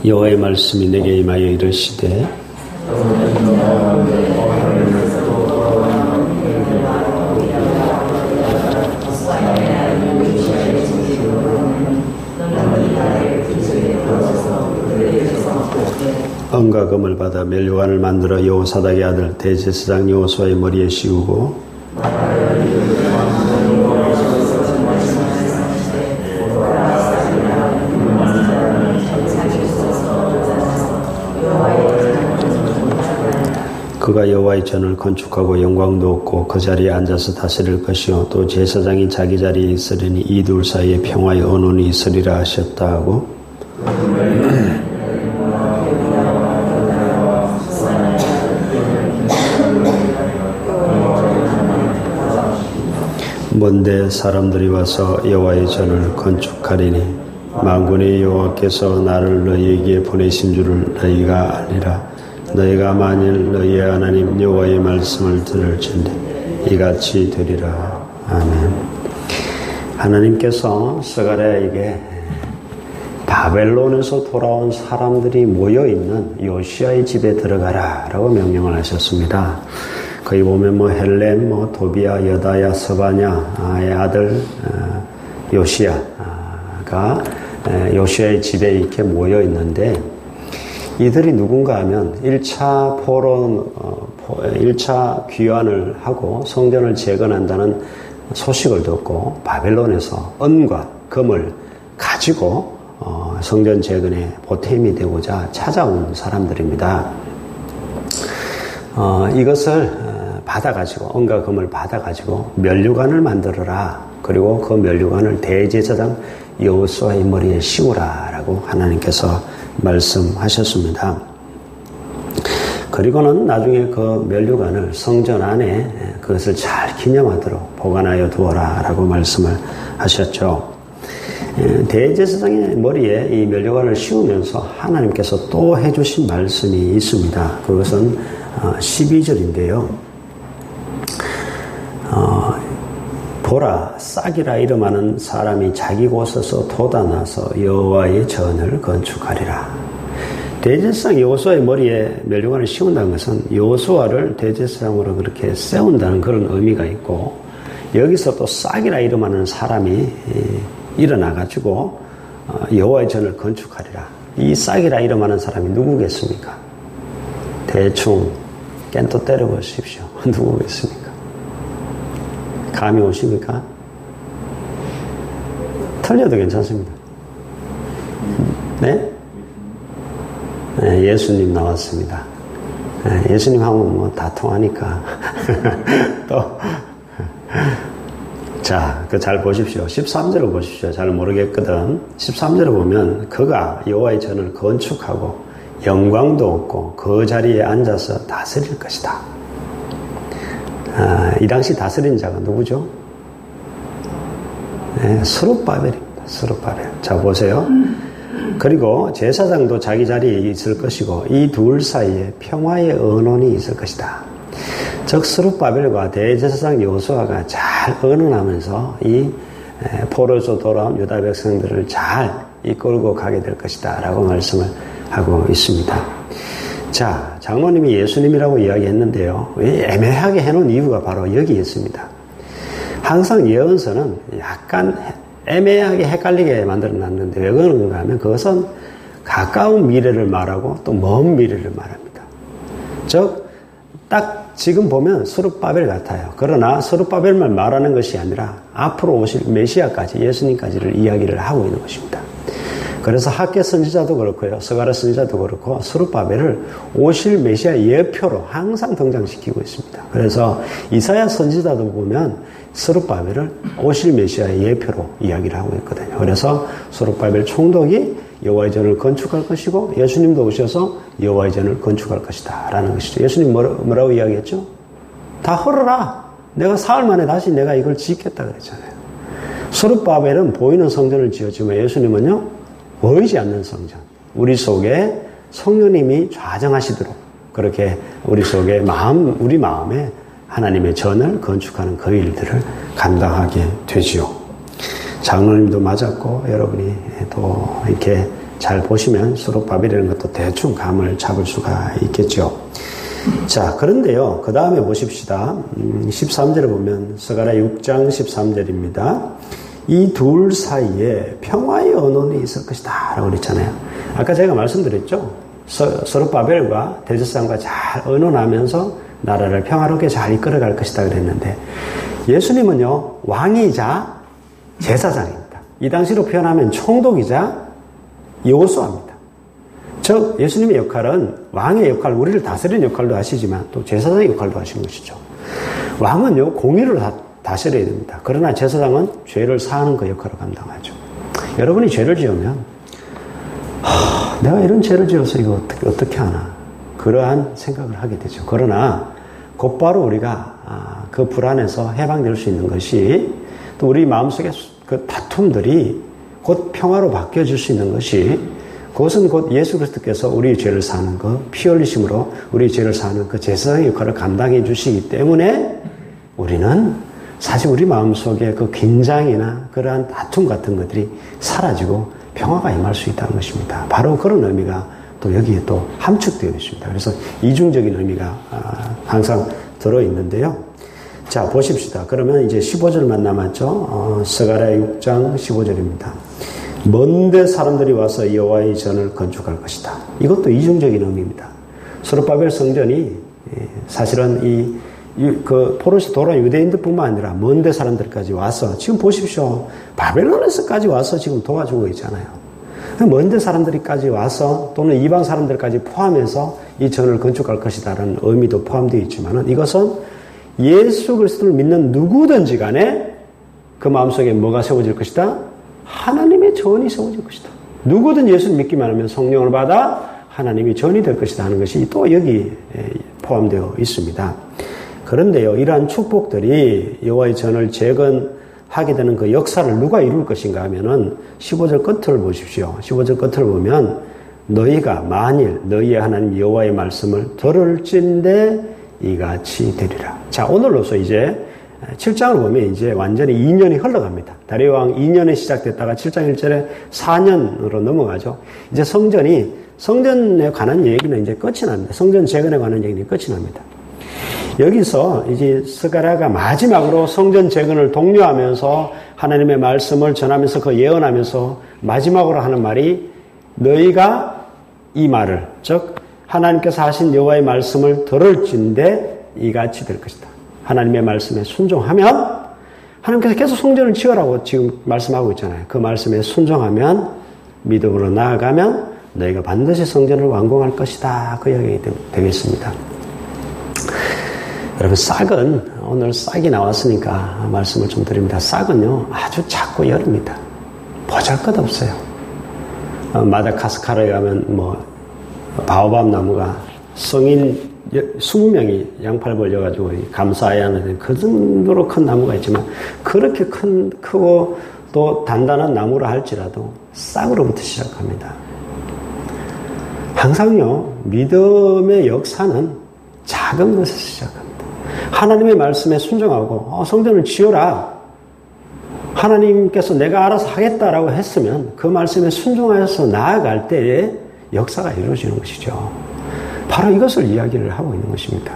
여호와의 말씀이 내게 임하여 이르시되 은과 금을 받아 멸류관을 만들어 여호사닥의 아들 대제사장 여호수아의 머리에 씌우고 그가 여호와의 전을 건축하고 영광도 얻고 그 자리에 앉아서 다스릴 것이요 또 제사장이 자기 자리에 있으리니 이 둘 사이에 평화의 언원이 있으리라 하셨다 하고 먼데 사람들이 와서 여호와의 전을 건축하리니 만군의 여호와께서 나를 너희에게 보내신 줄을 너희가 아니라 너희가 만일 너희의 하나님 여호와의 말씀을 들을진대 이같이 되리라. 아멘. 하나님께서 스가랴에게 바벨론에서 돌아온 사람들이 모여있는 요시야의 집에 들어가라 라고 명령을 하셨습니다. 거기 보면 헬렘, 도비야, 여다야, 서바냐의 아들 요시야가 요시야의 집에 이렇게 모여 있는데 이들이 누군가 하면 1차 포론, 1차 귀환을 하고 성전을 재건한다는 소식을 듣고 바벨론에서 은과 금을 가지고 성전 재건에 보탬이 되고자 찾아온 사람들입니다. 이것을 받아가지고 은과 금을 받아가지고 멸류관을 만들어라. 그리고 그 멸류관을 대제사장 여호수아의 머리에 씌우라 라고 하나님께서 말씀하셨습니다. 그리고는 나중에 그 멸류관을 성전 안에 그것을 잘 기념하도록 보관하여 두어라 라고 말씀을 하셨죠. 대제사장의 머리에 이 멸류관을 씌우면서 하나님께서 또 해주신 말씀이 있습니다. 그것은 12절인데요. 보라 싹이라 이름하는 사람이 자기 곳에서 돋아나서 여호와의 전을 건축하리라. 대제사장 여호수아의 머리에 멸류관을 씌운다는 것은 여호수아를 대제사장으로 그렇게 세운다는 그런 의미가 있고 여기서 또 싹이라 이름하는 사람이 일어나가지고 여호와의 전을 건축하리라. 이 싹이라 이름하는 사람이 누구겠습니까? 대충 깬또 때려보십시오. 누구겠습니까? 감이 오십니까? 틀려도 괜찮습니다. 네? 네, 예수님 나왔습니다. 네, 예수님 하면 다 통하니까. 또, 자, 잘 보십시오. 13절을 보십시오. 잘 모르겠거든. 13절을 보면 그가 여호와의 전을 건축하고 영광도 얻고 그 자리에 앉아서 다스릴 것이다. 이 당시 다스린 자가 누구죠? 네, 스룹바벨입니다. 스룹바벨. 자, 보세요. 그리고 제사장도 자기 자리에 있을 것이고 이 둘 사이에 평화의 언원이 있을 것이다. 즉 스룹바벨과 대제사장 여호수아가 잘 언언하면서 이 포로에서 돌아온 유다 백성들을 잘 이끌고 가게 될 것이다 라고 말씀을 하고 있습니다. 자, 장로님이 예수님이라고 이야기했는데요. 애매하게 해놓은 이유가 바로 여기에 있습니다. 항상 예언서는 약간 애매하게 헷갈리게 만들어놨는데 왜 그런가 하면 그것은 가까운 미래를 말하고 또 먼 미래를 말합니다. 즉, 딱 지금 보면 스룹바벨 같아요. 그러나 스룹바벨만 말하는 것이 아니라 앞으로 오실 메시아까지 예수님까지를 이야기를 하고 있는 것입니다. 그래서 학개 선지자도 그렇고요. 스가랴 선지자도 그렇고 스룹바벨을 오실 메시아 예표로 항상 등장시키고 있습니다. 그래서 이사야 선지자도 보면 스룹바벨을 오실 메시아의 예표로 이야기를 하고 있거든요. 그래서 스룹바벨 총독이 여호와의 전을 건축할 것이고 예수님도 오셔서 여호와의 전을 건축할 것이다 라는 것이죠. 예수님 뭐라고 이야기했죠? 다 헐어라. 내가 사흘 만에 다시 내가 이걸 짓겠다 그랬잖아요. 스룹바벨은 보이는 성전을 지었지만 예수님은요 보이지 않는 성전, 우리 속에 성령님이 좌정하시도록 그렇게 우리 속에 우리 마음에 하나님의 전을 건축하는 그 일들을 감당하게 되지요. 장로님도 맞았고 여러분이 또 이렇게 잘 보시면 스룹바벨이라는 것도 대충 감을 잡을 수가 있겠죠. 자, 그런데요, 그 다음에 보십시다. 13절에 보면 스가랴 6장 13절입니다. 이 둘 사이에 평화의 언원이 있을 것이다 라고 그랬잖아요. 아까 제가 말씀드렸죠. 스룹바벨과 대제사장과 잘 언언하면서 나라를 평화롭게 잘 이끌어갈 것이다 그랬는데, 예수님은요, 왕이자 제사장입니다. 이 당시로 표현하면 총독이자 여호수아입니다. 즉 예수님의 역할은 왕의 역할, 우리를 다스리는 역할도 하시지만 또 제사장의 역할도 하시는 것이죠. 왕은요, 공의를 다스려야 됩니다. 그러나 제사장은 죄를 사하는 그 역할을 감당하죠. 여러분이 죄를 지으면 내가 이런 죄를 지어서 이거 어떻게 하나, 그러한 생각을 하게 되죠. 그러나 곧바로 우리가 그 불안에서 해방될 수 있는 것이, 또 우리 마음속에 그 다툼들이 곧 평화로 바뀌어질 수 있는 것이, 그것은 곧 예수 그리스도께서 우리의 죄를 사는 것, 피 흘리심으로 우리의 죄를 사는 그 제사장의 역할을 감당해 주시기 때문에 우리는 사실 우리 마음속에 그 긴장이나 그러한 다툼 같은 것들이 사라지고 평화가 임할 수 있다는 것입니다. 바로 그런 의미가 또 여기에 또 함축되어 있습니다. 그래서 이중적인 의미가 항상 들어있는데요. 자, 보십시다. 그러면 이제 15절만 남았죠. 스가랴 6장 15절입니다. 먼데 사람들이 와서 여호와의 전을 건축할 것이다. 이것도 이중적인 의미입니다. 스룹바벨 성전이 사실은 그 포로시 돌아온 유대인들뿐만 아니라 먼데 사람들까지 와서, 지금 보십시오. 바벨론에서까지 와서 지금 도와주고 있잖아요. 먼데 사람들까지 와서, 또는 이방 사람들까지 포함해서 이 전을 건축할 것이다라는 의미도 포함되어 있지만, 이것은 예수 그리스도를 믿는 누구든지 간에 그 마음속에 뭐가 세워질 것이다? 하나님의 전이 세워질 것이다. 누구든 예수를 믿기만 하면 성령을 받아 하나님이 전이 될 것이다 하는 것이 또 여기 포함되어 있습니다. 그런데요, 이러한 축복들이 여호와의 전을 재건하게 되는 그 역사를 누가 이룰 것인가 하면은 15절 끝을 보십시오. 15절 끝을 보면 너희가 만일 너희의 하나님 여호와의 말씀을 들을진대 이같이 되리라. 자, 오늘로서 이제 7장을 보면 이제 완전히 2년이 흘러갑니다. 다리오 왕 2년에 시작됐다가 7장 1절에 4년으로 넘어가죠. 이제 성전에 관한 얘기는 이제 끝이 납니다. 성전 재건에 관한 얘기는 끝이 납니다. 여기서 이제 스가랴가 마지막으로 성전 재건을 독려하면서 하나님의 말씀을 전하면서 그 예언하면서 마지막으로 하는 말이, 너희가 이 말을, 즉 하나님께서 하신 여호와의 말씀을 들을진대 이같이 될 것이다. 하나님의 말씀에 순종하면, 하나님께서 계속 성전을 지으라고 지금 말씀하고 있잖아요. 그 말씀에 순종하면, 믿음으로 나아가면 너희가 반드시 성전을 완공할 것이다. 그 이야기 되겠습니다. 여러분, 싹은, 오늘 싹이 나왔으니까 말씀을 좀 드립니다. 싹은요, 아주 작고 여릅니다. 보잘것없어요. 마다가스카르에 가면 바오밥 나무가 성인 20명이 양팔 벌려가지고 감사해야 하는 그 정도로 큰 나무가 있지만, 그렇게 크고 또 단단한 나무라 할지라도 싹으로부터 시작합니다. 항상요, 믿음의 역사는 작은 것에서 시작합니다. 하나님의 말씀에 순종하고 성전을 지어라. 하나님께서 내가 알아서 하겠다라고 했으면 그 말씀에 순종하여서 나아갈 때에 역사가 이루어지는 것이죠. 바로 이것을 이야기를 하고 있는 것입니다.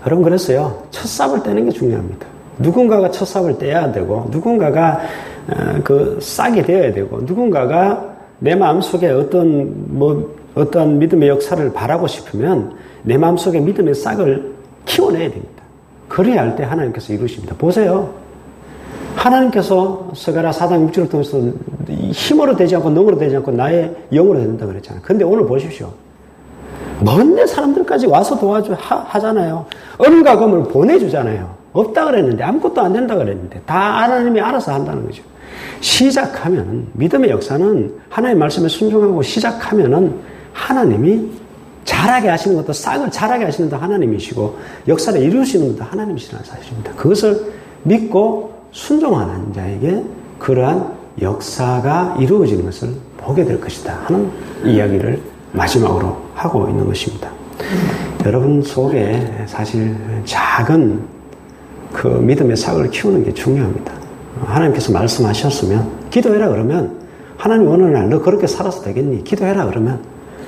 여러분, 그랬어요. 첫 삽을 떼는 게 중요합니다. 누군가가 첫 삽을 떼야 되고, 누군가가 그 싹이 되어야 되고, 누군가가 내 마음속에 어떤 믿음의 역사를 바라고 싶으면 내 마음속에 믿음의 싹을 키워내야 됩니다. 그래야 할 때 하나님께서 이루십니다. 보세요. 하나님께서 스가랴 4장 6절을 통해서 힘으로 되지 않고 능으로 되지 않고 나의 영으로 된다 그랬잖아요. 근데 오늘 보십시오. 먼데 사람들까지 와서 하잖아요. 은과 금을 보내주잖아요. 없다 그랬는데, 아무것도 안 된다 그랬는데 다 하나님이 알아서 한다는 거죠. 시작하면, 믿음의 역사는 하나님의 말씀에 순종하고 시작하면은 하나님이 잘하게 하시는 것도, 싹을 잘하게 하시는 것도 하나님이시고 역사를 이루시는 것도 하나님이시라는 사실입니다. 그것을 믿고 순종하는 자에게 그러한 역사가 이루어지는 것을 보게 될 것이다 하는 이야기를 마지막으로 하고 있는 것입니다. 여러분 속에 사실 작은 그 믿음의 싹을 키우는 게 중요합니다. 하나님께서 말씀하셨으면 기도해라 그러면 하나님 어느 날 너 그렇게 살아서 되겠니? 기도해라 그러면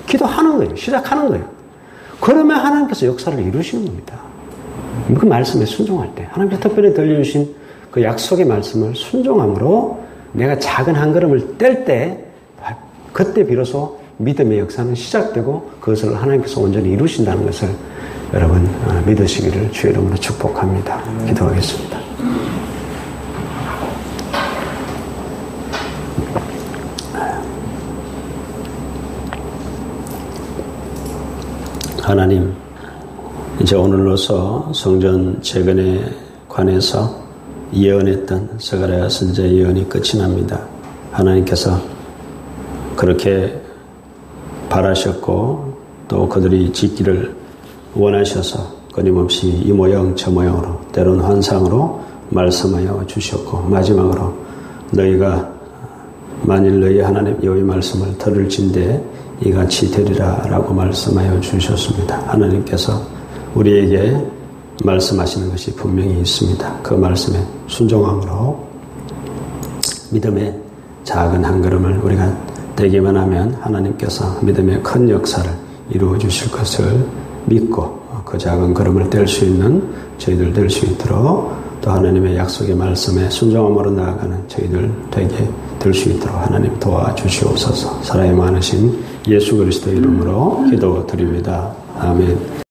기도하는 거예요. 시작하는 거예요. 그러면 하나님께서 역사를 이루시는 겁니다. 그 말씀에 순종할 때 하나님께서 특별히 들려주신 그 약속의 말씀을 순종함으로 내가 작은 한 걸음을 뗄 때 그때 비로소 믿음의 역사는 시작되고 그것을 하나님께서 온전히 이루신다는 것을 여러분 믿으시기를 주의 이름으로 축복합니다. 기도하겠습니다. 하나님, 이제 오늘로서 성전 재건에 관해서 예언했던 스가랴 선지자의 예언이 끝이 납니다. 하나님께서 그렇게 바라셨고 또 그들이 짓기를 원하셔서 끊임없이 이 모양 저 모양으로 때로는 환상으로 말씀하여 주셨고 마지막으로 너희가 만일 너희 하나님 여호와의 말씀을 들을진대 이같이 되리라 라고 말씀하여 주셨습니다. 하나님께서 우리에게 말씀하시는 것이 분명히 있습니다. 그 말씀에 순종함으로 믿음의 작은 한 걸음을 우리가 떼기만 하면 하나님께서 믿음의 큰 역사를 이루어 주실 것을 믿고 그 작은 걸음을 뗄 수 있는 저희들 될 수 있도록 또 하나님의 약속의 말씀에 순종함으로 나아가는 저희들 되게 될 수 있도록 하나님 도와주시옵소서. 사랑이 많으신 예수 그리스도 이름으로 기도드립니다. 아멘.